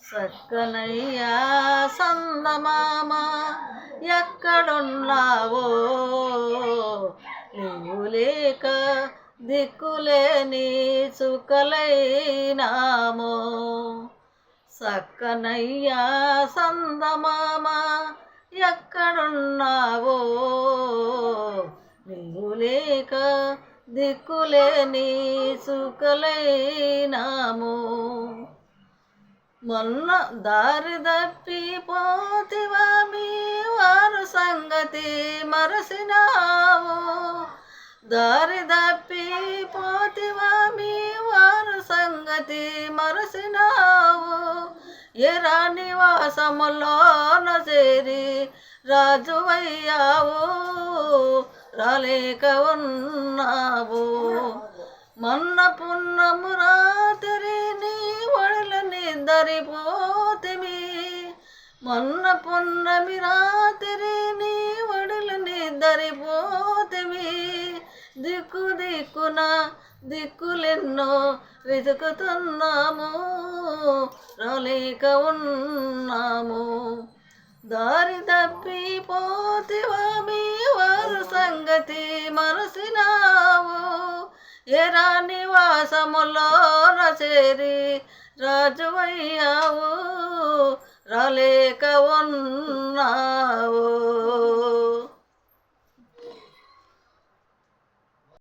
సక్కనయ్యా సందమామ ఎక్కడున్నావో, నీవు లేక దిక్కులేని చుక్కలైనామో. సక్కనయ్యా సందమామ ఎక్కడున్నావో, నీవు లేక దిక్కులేని చుక్కలైనామో. మొన్న దారి తప్పిపోతివా మీ వారు సంగతి మరసినావు, దారి తప్పిపోతివా మీ వారు సంగతి మరసినావు. ఎరా నివాసములోన చేరి రాజువయ్యావు, రాలేక ఉన్నావు. మొన్న పున్నము రాత్రి నీ ఒడిలో నిద్రపోతివి, మొన్న పున్నమి రాత్రి నీ ఒడిలో నిద్రపోతివి. దిక్కు దిక్కున దిక్కులెన్నో వెతుకుతున్నాము, రాలేక ఉన్నాము. దారి తప్పిపోతివా మీ వారు సంగతి మరసినావు, ఎరా నివాసములోన చేరి రాజువయ్యావు, రాలేక ఉన్నావు.